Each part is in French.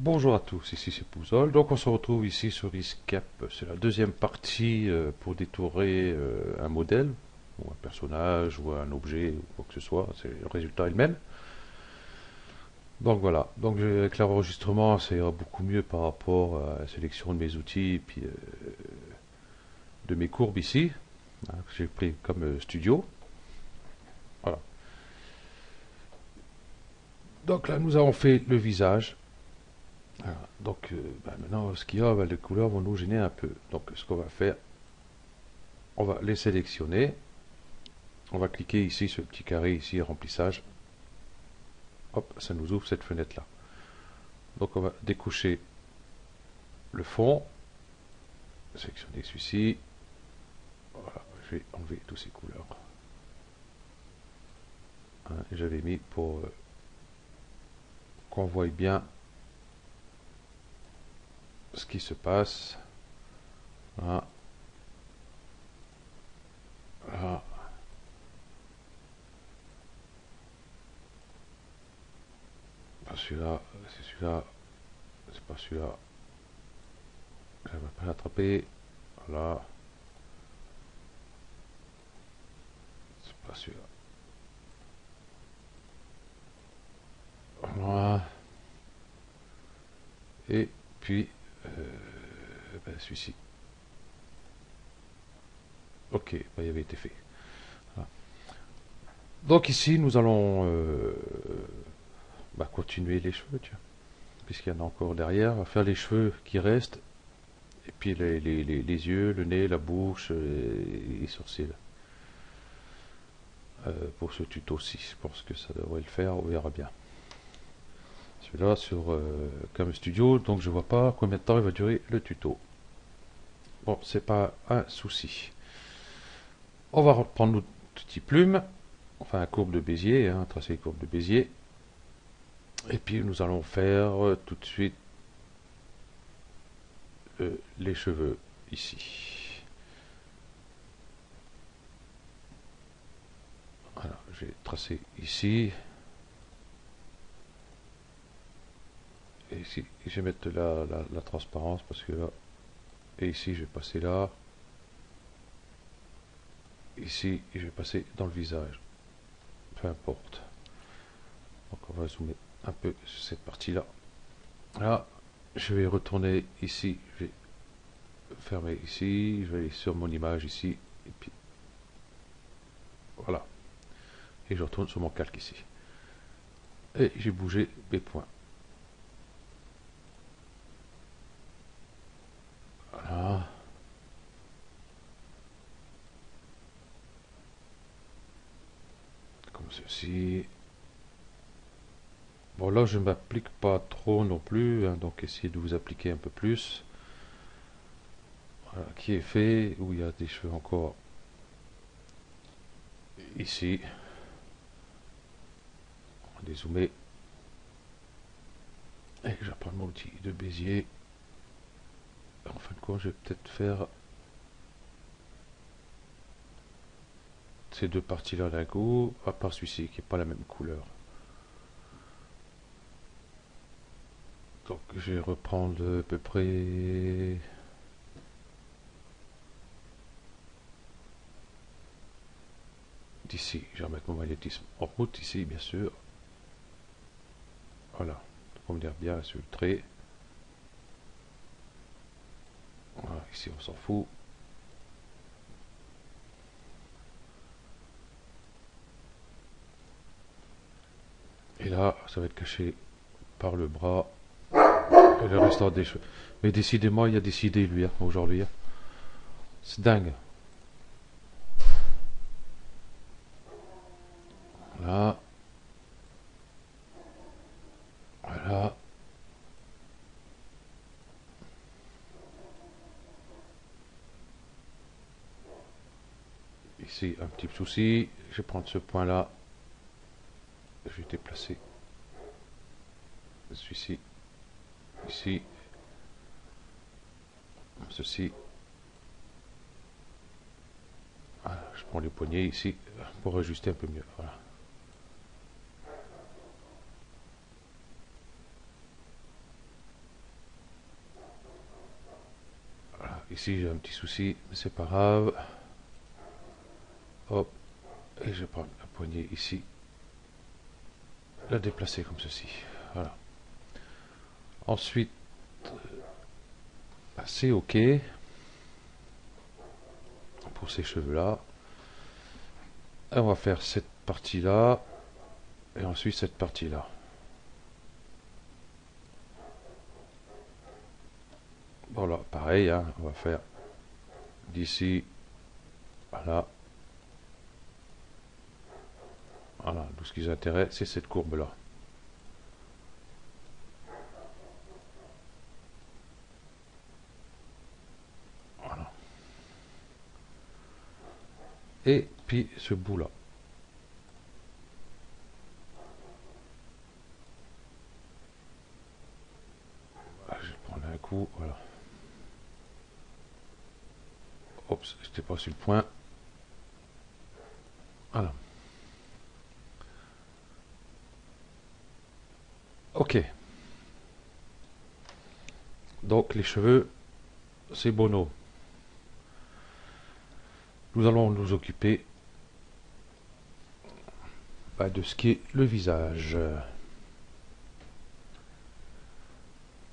Bonjour à tous, ici c'est Pouzol. Donc on se retrouve ici sur Escape. C'est la deuxième partie pour détourer un modèle, ou un personnage, ou un objet, ou quoi que ce soit. Le résultat est le même. Donc voilà, donc avec l'enregistrement ça ira beaucoup mieux par rapport à la sélection de mes outils et puis de mes courbes ici, que j'ai pris comme studio. Voilà. Donc là nous avons fait le visage. Voilà. Donc maintenant ce qu'il y a, les couleurs vont nous gêner un peu. Donc ce qu'on va faire, on va les sélectionner. On va cliquer ici sur le petit carré ici, remplissage. Hop, ça nous ouvre cette fenêtre là. Donc on va découcher le fond, sélectionner celui-ci. Voilà, je vais enlever toutes ces couleurs. Hein, j'avais mis pour qu'on voie bien ce qui se passe. Voilà. Voilà. Pas celui-là, c'est celui-là, c'est pas celui-là. Je ne vais pas l'attraper. Voilà. C'est pas celui-là. Voilà. Et puis celui-ci. Ok, il avait été fait. Voilà. Donc ici, nous allons continuer les cheveux, tiens, puisqu'il y en a encore derrière. On va faire les cheveux qui restent, et puis les yeux, le nez, la bouche, et les sourcils. Pour ce tuto-ci, je pense que ça devrait le faire, on verra bien. Celui-là sur Cam Studio, donc je vois pas combien de temps il va durer le tuto. Bon, c'est pas un souci. On va reprendre notre petite plume, enfin un courbe de Bézier, hein, tracer une courbe de Bézier. Et puis nous allons faire tout de suite les cheveux ici. Voilà, je vais tracer ici. Et ici, je vais mettre la transparence parce que là, et ici je vais passer là. Ici, je vais passer dans le visage. Peu importe. Donc on va zoomer un peu sur cette partie-là. Là, je vais retourner ici. Je vais fermer ici. Je vais aller sur mon image ici. Et puis, voilà. Et je retourne sur mon calque ici. Et j'ai bougé mes points. Voilà. Comme ceci. Bon, là, je ne m'applique pas trop non plus. Hein, donc, essayez de vous appliquer un peu plus. Voilà, qui est fait. Où il y a des cheveux encore. Ici. On va dézoomer. Et je vais prendre mon outil de Bézier. En fin de compte, je vais peut-être faire ces deux parties-là d'un coup, à part celui-ci qui n'est pas la même couleur. Donc je vais reprendre à peu près d'ici. Je vais remettre mon magnétisme en route ici, bien sûr. Voilà, donc on me dire bien sur le trait. Voilà, ici on s'en fout. Et là, ça va être caché par le bras et le restant des cheveux. Mais décidément, il a décidé lui hein, aujourd'hui. Hein. C'est dingue. Là. Voilà. Ici, un petit souci. Je vais prendre ce point-là. Je vais déplacer celui-ci. Ici. Ceci. Voilà, je prends les poignets ici pour ajuster un peu mieux. Voilà. ici j'ai un petit souci, mais c'est pas grave. Hop, et je prends la poignée ici, la déplacer comme ceci. Voilà. Ensuite, c'est OK pour ces cheveux-là. On va faire cette partie-là et ensuite cette partie-là. Voilà, pareil, hein, on va faire d'ici à là. Voilà, tout ce qui nous intéresse, c'est cette courbe-là. Voilà. Et puis ce bout-là. Je vais prendre un coup, voilà. Oups, j'étais pas sur le point. Voilà. Ok. Donc les cheveux, c'est bono. Nous allons nous occuper de ce qui est le visage.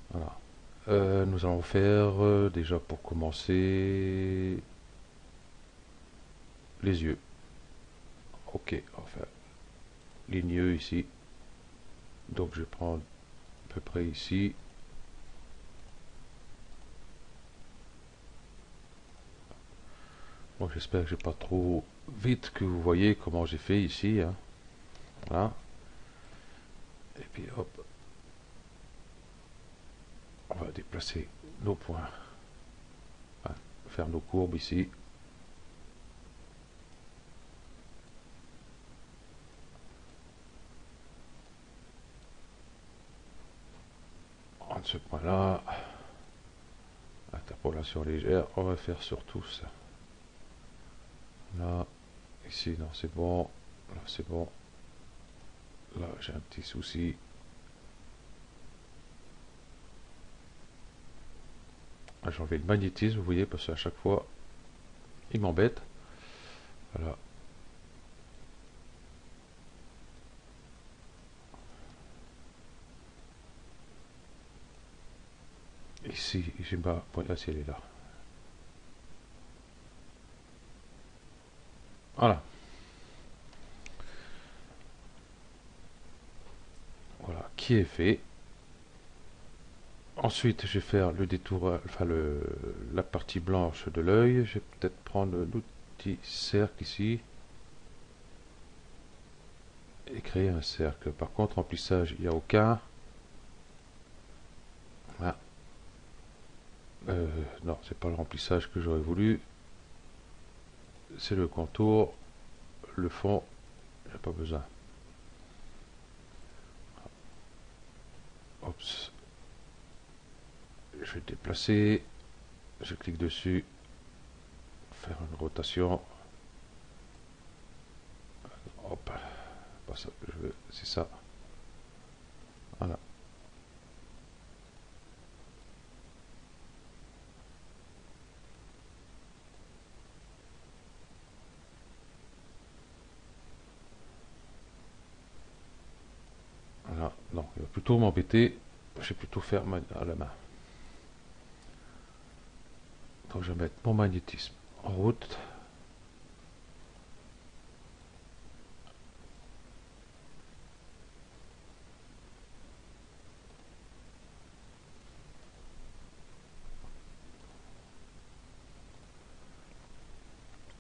Voilà. Nous allons faire déjà pour commencer les yeux. Ok, enfin ligneux ici. Donc je prends à peu près ici. Bon, j'espère que j'ai pas trop vite, que vous voyez comment j'ai fait ici. Hein. Voilà. Et puis hop, on va déplacer nos points. Voilà. Faire nos courbes ici. En ce point-là, interpolation légère, on va faire surtout ça. Là, ici, non, c'est bon. Là, c'est bon. Là, j'ai un petit souci. J'ai enlevé le magnétisme, vous voyez, parce qu'à chaque fois, il m'embête. Voilà. Ici, j'ai ma pointe, ah, si elle est là. Voilà. Voilà, qui est fait. Ensuite, je vais faire le détour, enfin la partie blanche de l'œil. Je vais peut-être prendre l'outil cercle ici et créer un cercle. Par contre, remplissage, il n'y a aucun. Ah. Non, c'est pas le remplissage que j'aurais voulu. C'est le contour, le fond, j'ai pas besoin. Oups. Je vais déplacer, je clique dessus, faire une rotation. Hop, pas ça que je veux, c'est ça. Voilà. Voilà. Non, il va plutôt m'embêter. Je vais plutôt faire à la main. Donc je vais mettre mon magnétisme en route.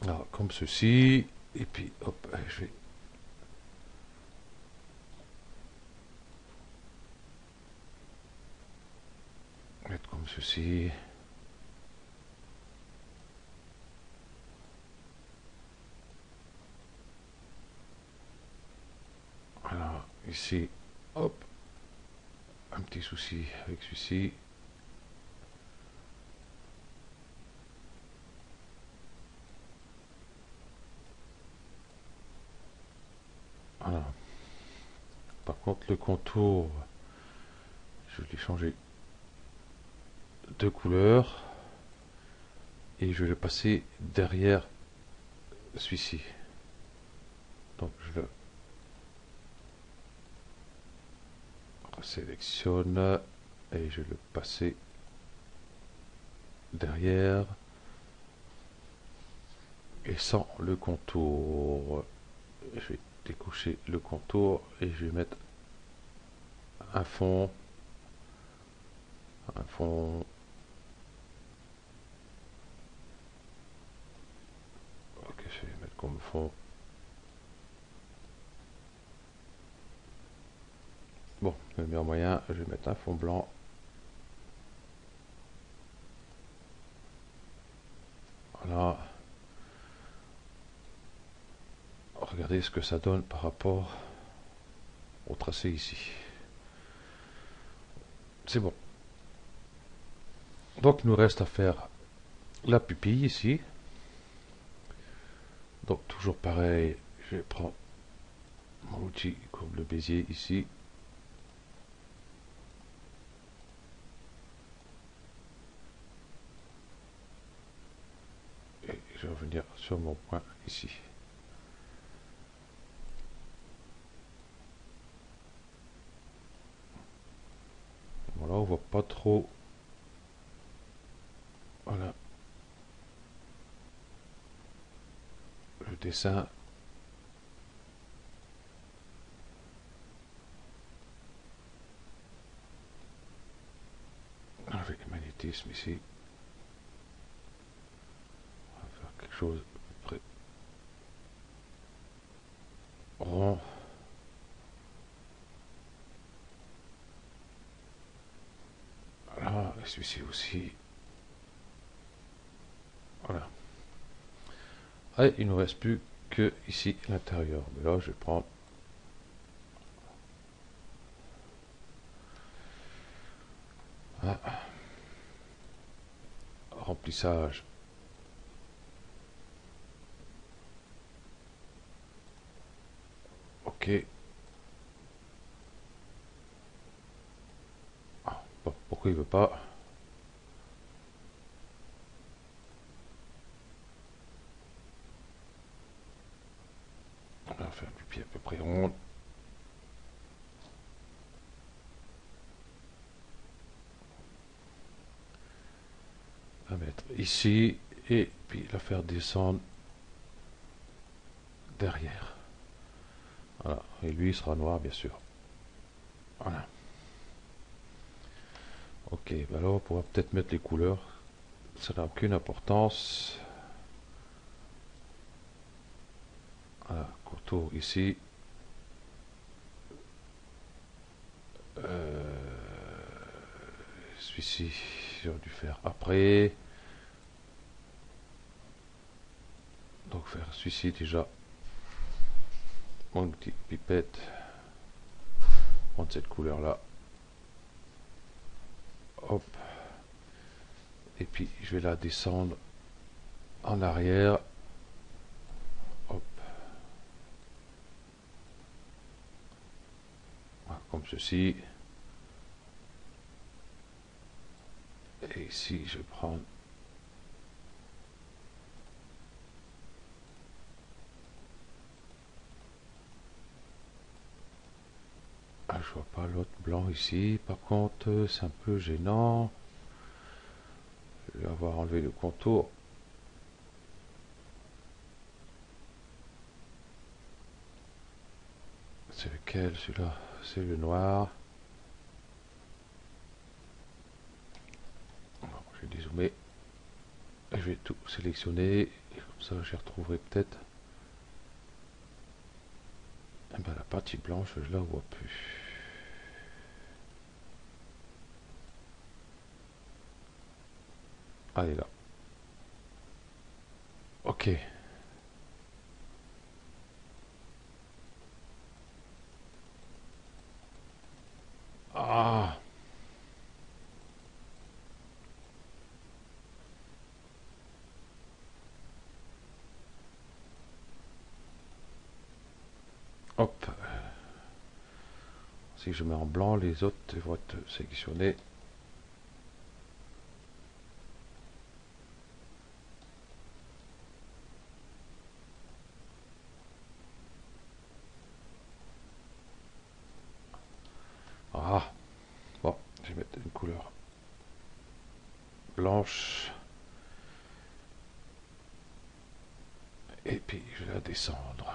Alors, comme ceci. Et puis, hop, je vais mettre comme ceci. Alors, ici, hop, un petit souci avec celui-ci. Voilà. Par contre, le contour, je vais lui changer de couleur. et je vais le passer derrière celui-ci. Donc je le sélectionne et je vais le passer derrière et sans le contour. Je vais décocher le contour et je vais mettre un fond, ok, je vais mettre comme fond. Bon, le meilleur moyen, je vais mettre un fond blanc. Voilà. Regardez ce que ça donne par rapport au tracé ici. C'est bon. Donc il nous reste à faire la pupille ici. Donc toujours pareil, je vais prendre mon outil comme le Bézier ici. Et je vais revenir sur mon point ici. Voilà, on voit pas trop. Voilà. Le dessin. Avec le magnétisme ici. On va faire quelque chose de près rond. Voilà, et celui-ci aussi. Voilà. Et il ne nous reste plus que ici l'intérieur. Mais là, je vais prendre un remplissage. Ok. Ah, bon, pourquoi il veut pas? On va faire un pied à peu près rond. À mettre ici et puis la faire descendre derrière. Voilà. Et lui il sera noir bien sûr. Voilà. Ok, bah alors on pourra peut-être mettre les couleurs. Ça n'a aucune importance. Voilà, contour ici. Celui-ci, j'aurais dû faire après. Donc faire celui-ci déjà. Mon petit pipette. Prendre cette couleur là. Hop. Et puis je vais la descendre en arrière. Hop. Voilà, comme ceci. Et ici, je vais prendre ah, je vois pas l'autre blanc ici. Par contre, c'est un peu gênant. Je vais avoir enlevé le contour. C'est lequel celui-là? C'est le noir. Alors, je vais dézoomer. Je vais tout sélectionner. Et comme ça, je retrouverai peut-être. Eh ben, la partie blanche, je la vois plus. Ah, elle est là. Ok. Ah. Hop. Si je mets en blanc, les autres vont être sélectionnés. Je vais mettre une couleur blanche. Et puis je vais la descendre.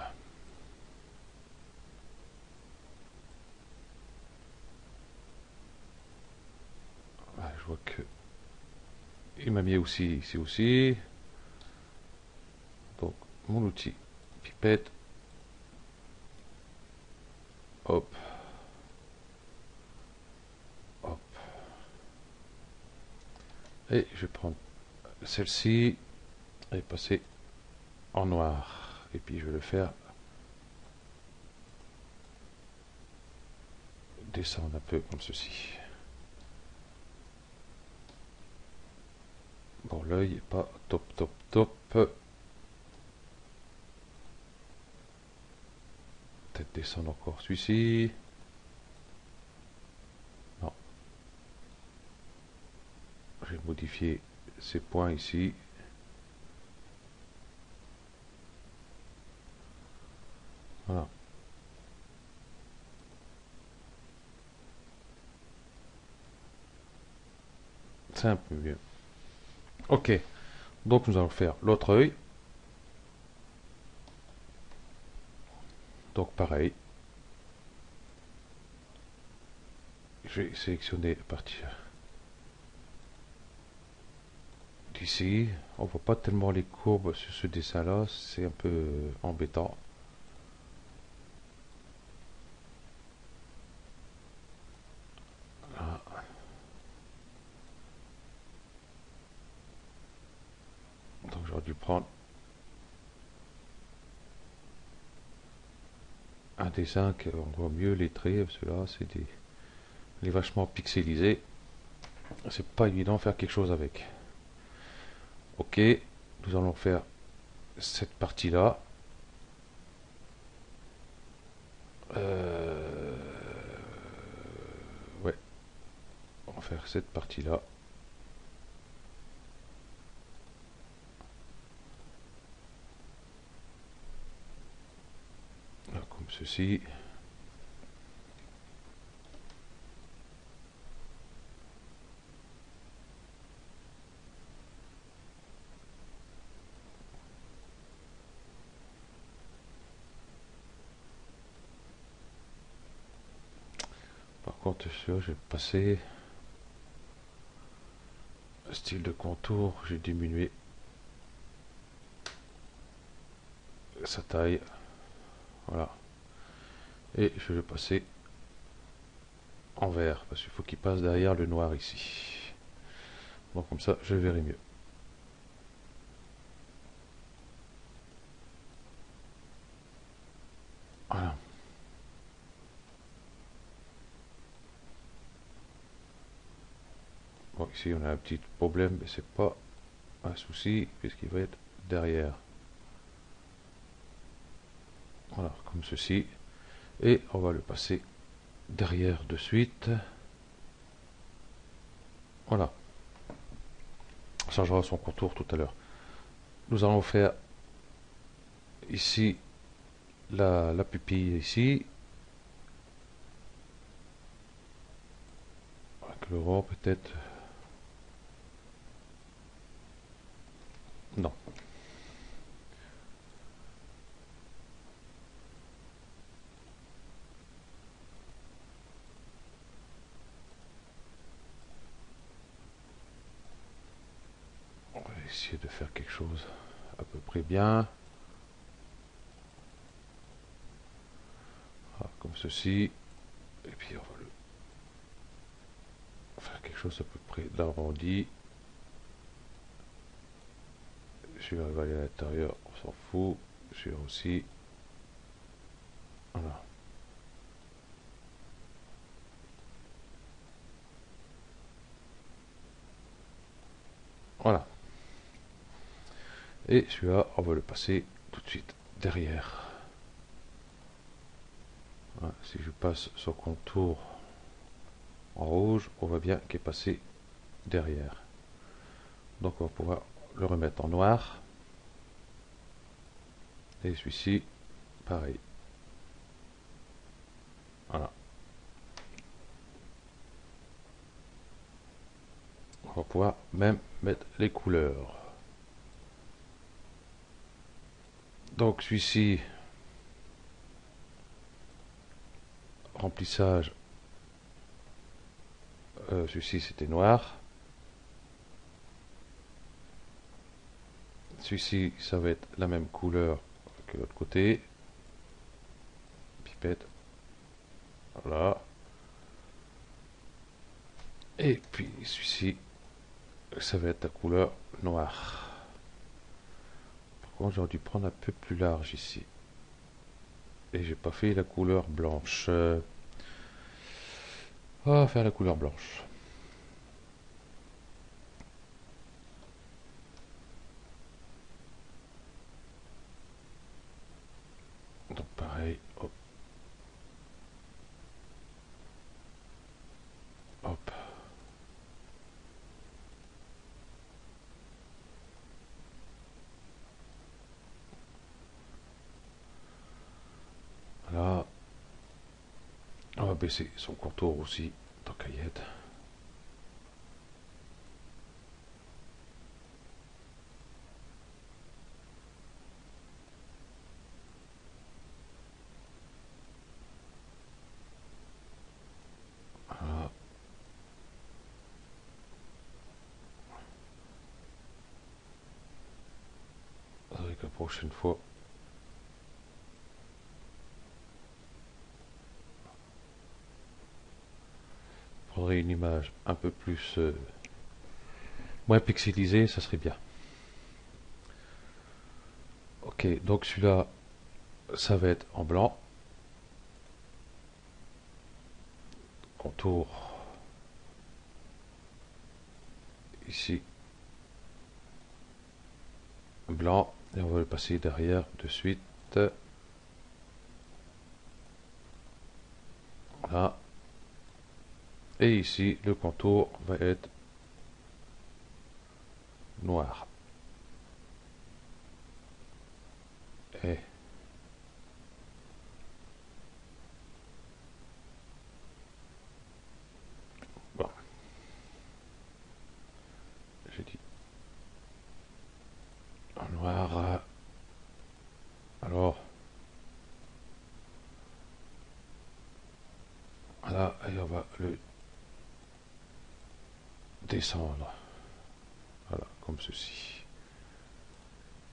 Voilà, je vois que il m'a mis aussi ici aussi. Donc mon outil pipette. Hop. Hop. Et je vais prendre celle-ci et passer en noir. Et puis je vais le faire descendre un peu comme ceci. Bon, l'œil n'est pas top, top, top. Peut-être descendre encore celui-ci. Non. Je vais modifier ces points ici. Voilà. C'est un peu mieux. Ok. Donc nous allons faire l'autre œil. Donc pareil. Je vais sélectionner à partir d'ici. On voit pas tellement les courbes sur ce dessin là, c'est un peu embêtant. Là. Donc j'aurais dû prendre un dessin qu'on voit mieux les traits, parce que là c'est des... il est vachement pixelisé. C'est pas évident de faire quelque chose avec. Ok, nous allons faire cette partie là. Ouais, on va faire cette partie là. Là, comme ceci. Par contre, je vais passer style de contour, j'ai diminué sa taille. Voilà. Et je vais passer en vert, parce qu'il faut qu'il passe derrière le noir ici. Donc comme ça, je verrai mieux. Voilà. Bon, ici on a un petit problème, mais c'est pas un souci, puisqu'il va être derrière. Voilà, comme ceci. Et on va le passer derrière de suite. Voilà. Ça changera son contour tout à l'heure. Nous allons faire ici la pupille ici. Avec le rond peut-être. Non. On va essayer de faire quelque chose à peu près bien. Voilà, comme ceci. Et puis on va faire quelque chose à peu près d'arrondi. Je vais aller à l'intérieur, on s'en fout. Je vais aussi. Voilà. Voilà. Et celui-là, on va le passer tout de suite derrière. Voilà, si je passe son contour en rouge, on voit bien qu'il est passé derrière. Donc on va pouvoir le remettre en noir. Et celui-ci, pareil. Voilà. On va pouvoir même mettre les couleurs. Donc celui-ci, remplissage, celui-ci c'était noir. Celui-ci, ça va être la même couleur que l'autre côté. Pipette. Voilà. Et puis celui-ci, ça va être la couleur noire. Par contre, j'aurais dû prendre un peu plus large ici. Et j'ai pas fait la couleur blanche. On va faire la couleur blanche. Donc pareil, hop, hop. Voilà. On va baisser son contour aussi, tant qu'à y être. Voilà. Avec la prochaine fois, je prendrai une image un peu plus moins pixelisée, ça serait bien. Ok, donc celui-là, ça va être en blanc. Contour ici blanc, et on va le passer derrière de suite. Voilà. Et ici, le contour va être noir. Et bon, j'ai dit en noir. Alors, voilà, et on va le descendre. Voilà, comme ceci.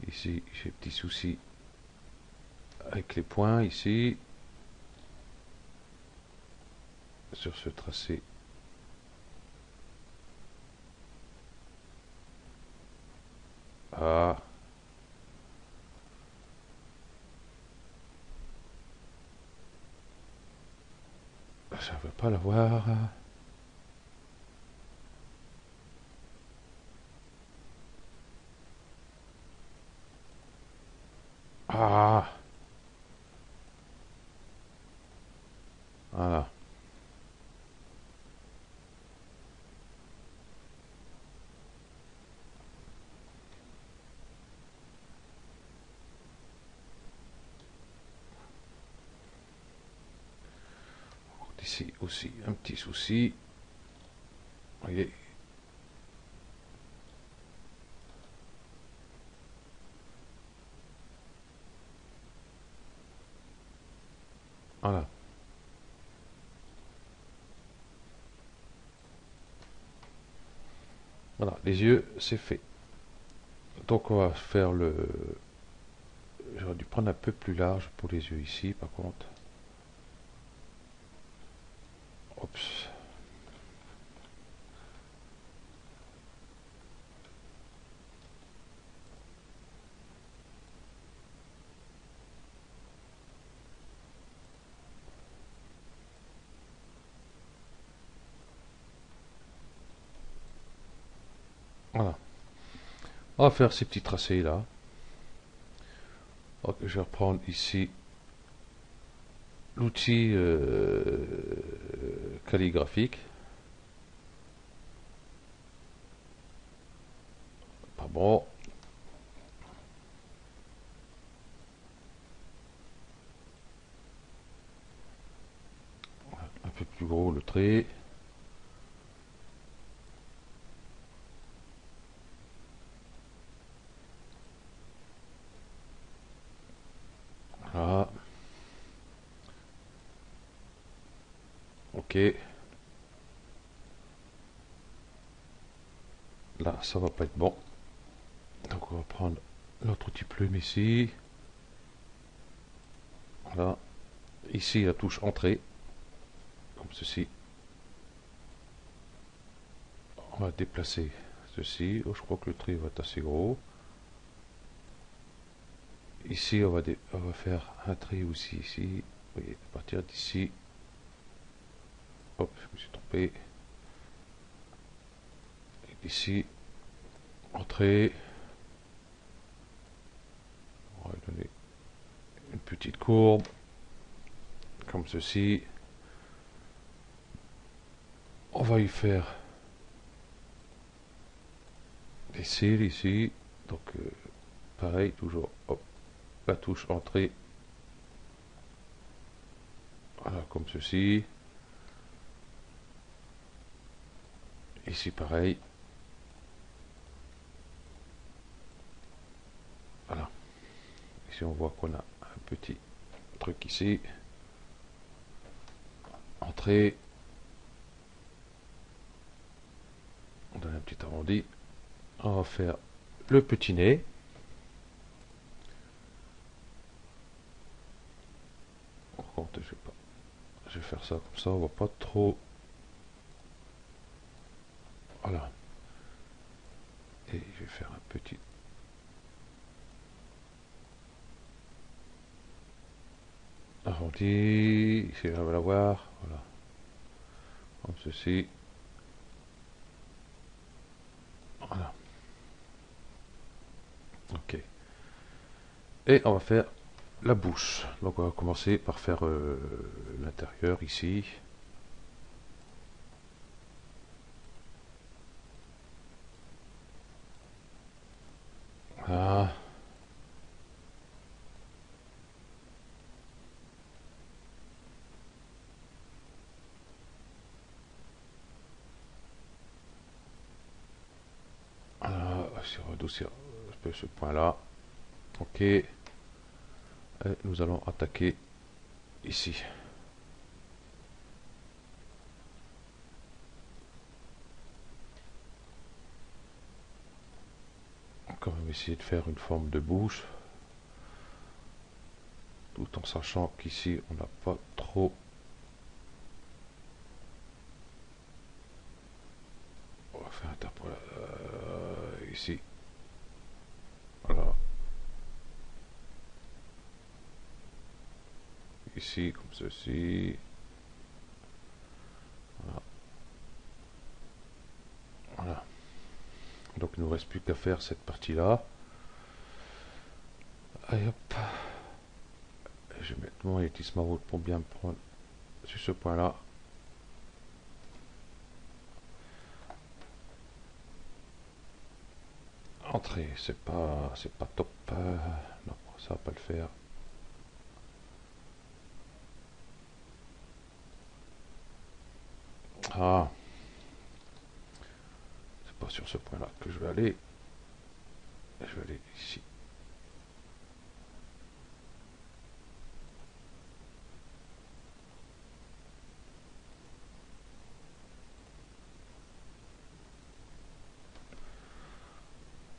Ici, j'ai petit souci avec les points ici. Sur ce tracé. Ah. Ça ne veut pas l'avoir. Ah. Voilà. Ici aussi, un petit souci. Vous voyez. Voilà. Voilà, les yeux, c'est fait. Donc on va faire le... J'aurais dû prendre un peu plus large pour les yeux ici, par contre. Oups. Voilà. On va faire ces petits tracés là. Donc, je vais reprendre ici l'outil calligraphique. Pas bon. Un peu plus gros le trait. ok. Là, ça va pas être bon. Donc on va prendre notre outil plume ici. Voilà. Ici, la touche entrée. Comme ceci. On va déplacer ceci. Oh, je crois que le trait va être assez gros. Ici, on va faire un trait aussi ici. Vous voyez, à partir d'ici. Hop, je me suis trompé. Ici, entrée. On va donner une petite courbe. Comme ceci. On va y faire des cils ici. Donc, pareil, toujours. Hop, la touche entrée. Voilà, comme ceci. Ici, pareil. Voilà. Ici, on voit qu'on a un petit truc ici. Entrée. On donne un petit arrondi. On va faire le petit nez. Par contre, je vais faire ça comme ça, on va pas trop. Voilà. Et je vais faire un petit arrondi. Ici, on va l'avoir. Voilà. Comme ceci. Voilà. Ok. Et on va faire la bouche. Donc on va commencer par faire l'intérieur ici. Voilà. Voilà. Si on adoucir un peu ce point là. Ok. Et nous allons attaquer ici. On va essayer de faire une forme de bouche. Tout en sachant qu'ici on n'a pas trop. On va faire un tapon ici. Voilà. Ici, comme ceci. Voilà. Voilà. Donc il ne nous reste plus qu'à faire cette partie-là. Allez hop. Je vais mettre mon étissement route pour bien me prendre sur ce point-là. Entrée, c'est pas top. Non, ça va pas le faire. Ah, c'est pas sur ce point-là que je vais aller. Je vais aller ici.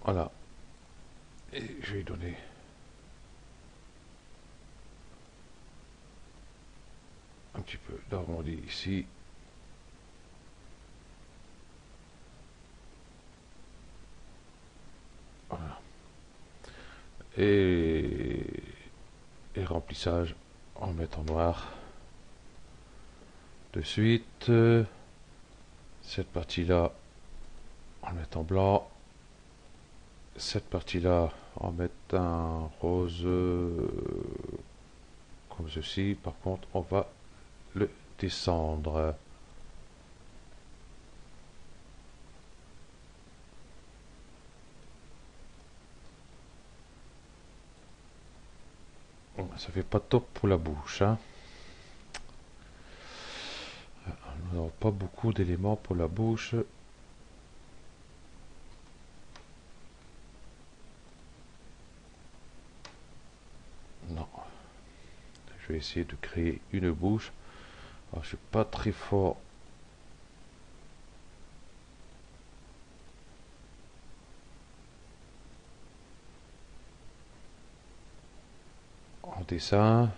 Voilà. Et je vais donner un petit peu d'arrondi ici. Voilà. Et remplissage en mettant noir. De suite, cette partie-là en mettant blanc. Cette partie-là en mettant un rose comme ceci. Par contre, on va le descendre. Ça fait pas top pour la bouche. Hein. Nous n'avons pas beaucoup d'éléments pour la bouche. Non. Je vais essayer de créer une bouche Alors, je suis pas très fort en dessin.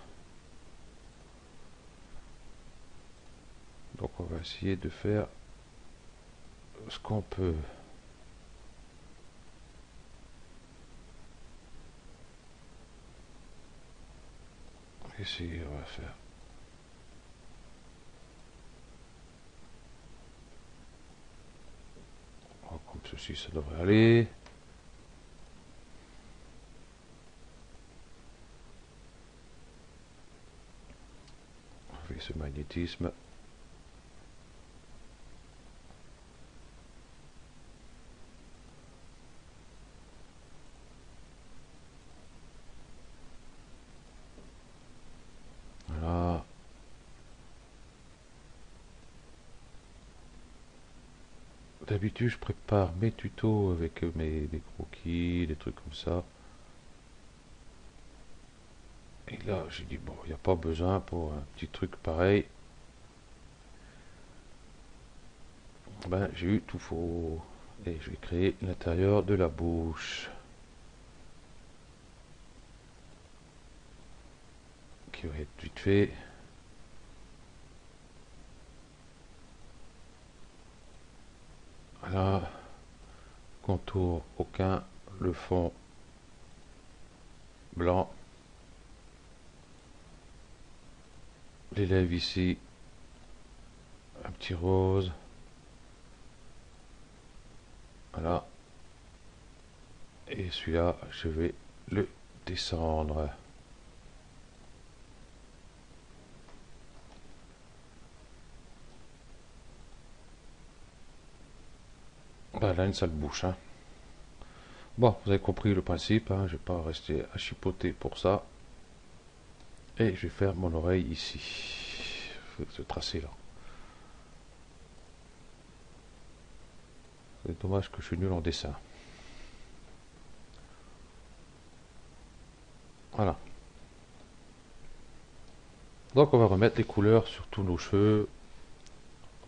Donc on va essayer de faire ce qu'on peut. Essayer, on va faire. Oh, comme ceci, ça devrait aller. On fait ce magnétisme. Voilà. D'habitude, je prépare mes tutos avec mes croquis, des trucs comme ça. Et là, j'ai dit, bon, il n'y a pas besoin pour un petit truc pareil. Ben, j'ai eu tout faux. Et je vais créer l'intérieur de la bouche. Qui va être vite fait. Voilà. Contour aucun. Le fond blanc. Les lèvres ici. Un petit rose. Voilà. Et celui-là, je vais le descendre. Ben là, une sale bouche. Hein. Bon, vous avez compris le principe. Hein, je ne vais pas rester à chipoter pour ça. Et je vais faire mon oreille ici. Ce tracé-là. C'est dommage que je suis nul en dessin. Voilà. Donc on va remettre les couleurs sur tous nos cheveux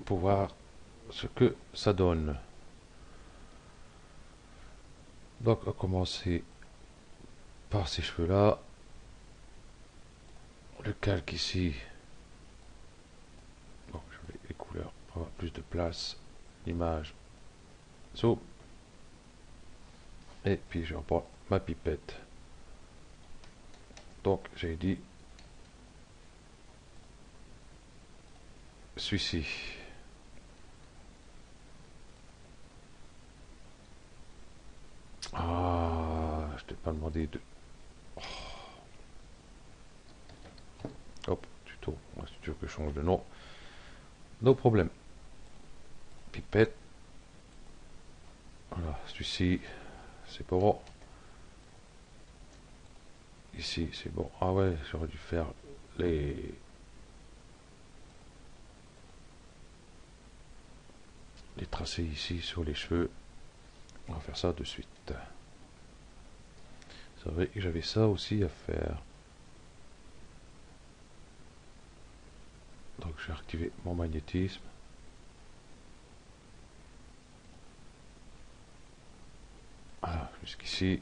pour voir ce que ça donne. Donc on va commencer par ces cheveux-là. Le calque ici. Bon, je mets les couleurs pour avoir plus de place. L'image. So. Et puis je reprends ma pipette. Donc j'ai dit celui-ci. Ah, je t'ai pas demandé de... Hop, tuto. Si tu veux que je change de nom. No problème. Pipette. Voilà, celui-ci, c'est pas bon. Ici, c'est bon. Ah ouais, j'aurais dû faire les tracés ici sur les cheveux. On va faire ça de suite. C'est vrai que j'avais ça aussi à faire. Donc je vais activer mon magnétisme. Voilà, jusqu'ici.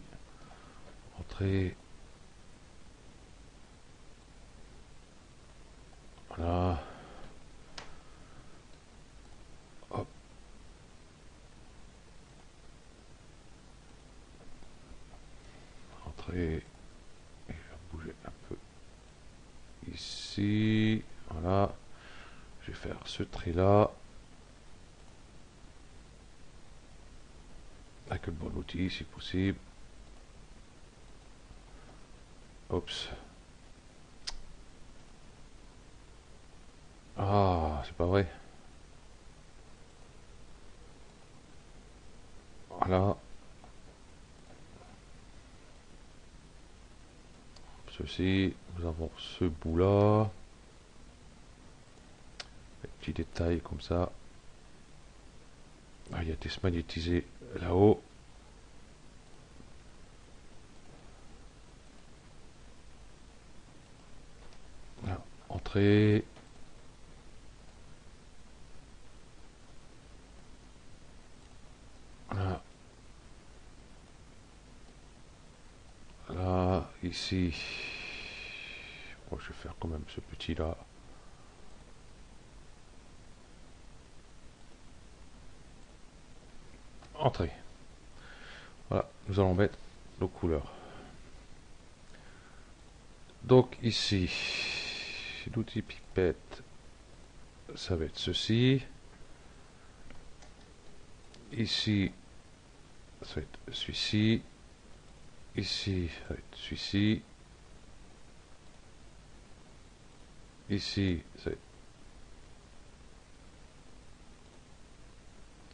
Entrée. Voilà. Hop. Entrée. Et je vais bouger un peu ici. Voilà. Je vais faire ce trait là. Avec le bon outil si possible. Oups. Ah, c'est pas vrai. Voilà. Ceci, nous avons ce bout là. Les petits détails comme ça. Ah, il y a des magnétisés là-haut. Voilà. Entrée. ici, bon, je vais faire quand même ce petit là. Entrée. Voilà, nous allons mettre nos couleurs. Donc ici, l'outil pipette, ça va être ceci. Ici, ça va être celui-ci. Ici, ça va être celui-ci. Ici, ça va être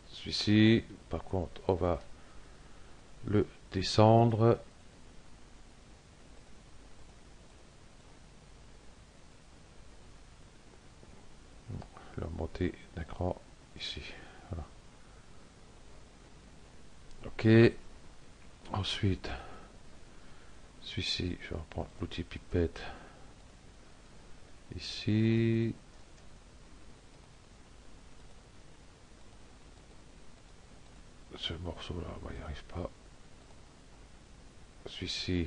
celui-ci. Par contre, on va le descendre. La montée d'un cran ici. Voilà. Ok. Ensuite, celui-ci, je vais reprendre l'outil pipette. Ici. Ce morceau-là, on n'y arrive pas. Celui-ci,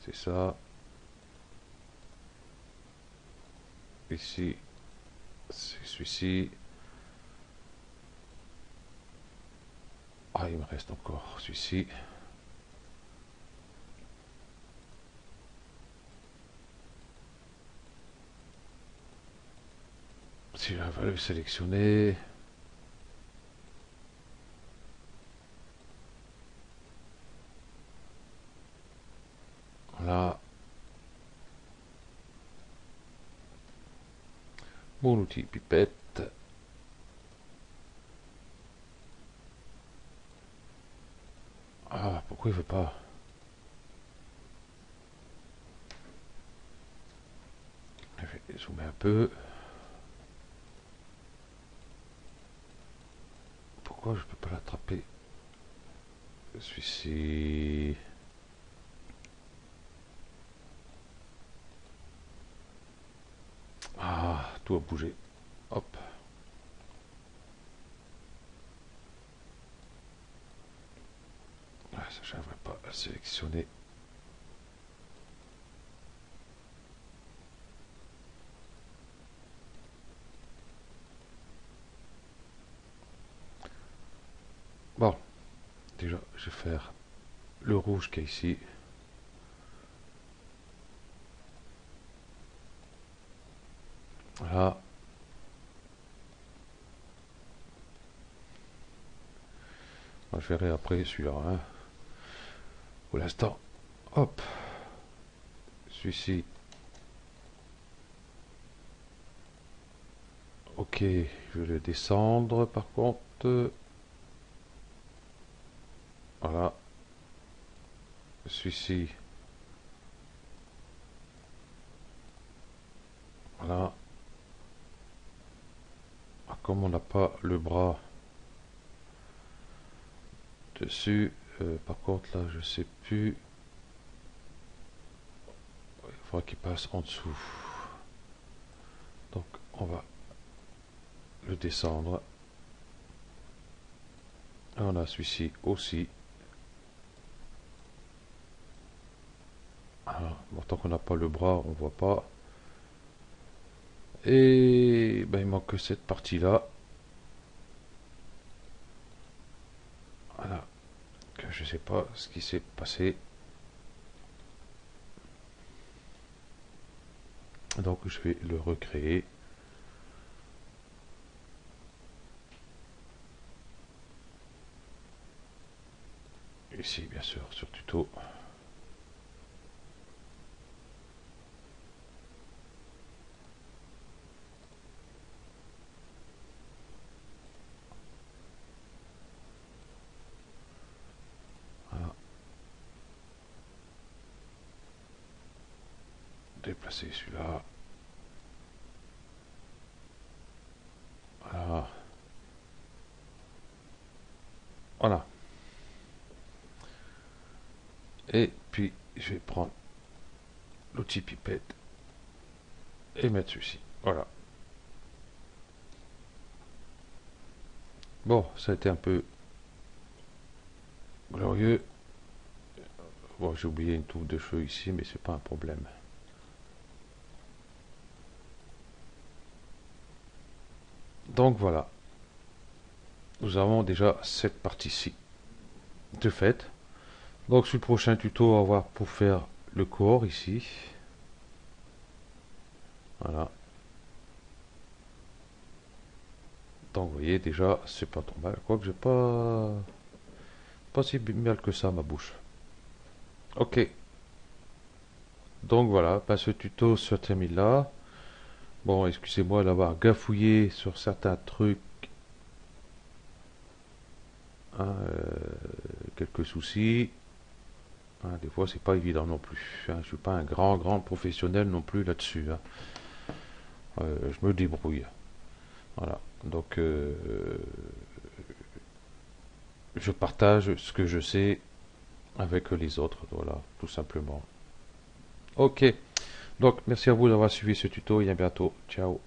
c'est ça. Ici, c'est celui-ci. Ah, il me reste encore celui-ci. Si je vais le sélectionner. Voilà. Mon outil pipette. Ah, pourquoi il veut pas? Je vais zoomer un peu. Pourquoi je peux pas l'attraper? Celui-ci. Ah, tout a bougé. Hop. Ah, ça, je n'arriverai pas à sélectionner. Bon, déjà, je vais faire le rouge qui est ici. Voilà. Moi, je verrai après celui-là. Hein. Pour l'instant, hop. Celui-ci. Ok, je vais le descendre par contre. Voilà. Celui-ci. Voilà. Ah, comme on n'a pas le bras dessus, par contre là, je sais plus. Il faudra qu'il passe en dessous. Donc, on va le descendre. Et on a celui-ci aussi. Alors, bon, tant qu'on n'a pas le bras, on voit pas. Et ben, il manque que cette partie-là. Voilà. Que je sais pas ce qui s'est passé. Donc, je vais le recréer. Ici, bien sûr, sur tuto. Voilà. Déplacer celui-là. Voilà. Voilà. Et puis, je vais prendre l'outil pipette et mettre celui-ci. Voilà. Bon, ça a été un peu glorieux. Bon, j'ai oublié une touffe de cheveux ici, mais c'est pas un problème. Donc voilà, nous avons déjà cette partie-ci de fait. Donc sur le prochain tuto, on va voir pour faire le corps ici. Voilà. Donc vous voyez déjà, c'est pas trop mal. Quoique j'ai pas si mal que ça ma bouche. Ok. Donc voilà, bah, ce tuto se termine là. Bon, excusez-moi d'avoir gafouillé sur certains trucs, hein, quelques soucis. Hein, des fois, c'est pas évident non plus. Hein, je suis pas un grand professionnel non plus là-dessus. Hein. Je me débrouille. Voilà. Donc, je partage ce que je sais avec les autres. Voilà, tout simplement. Ok. Donc, merci à vous d'avoir suivi ce tuto et à bientôt. Ciao.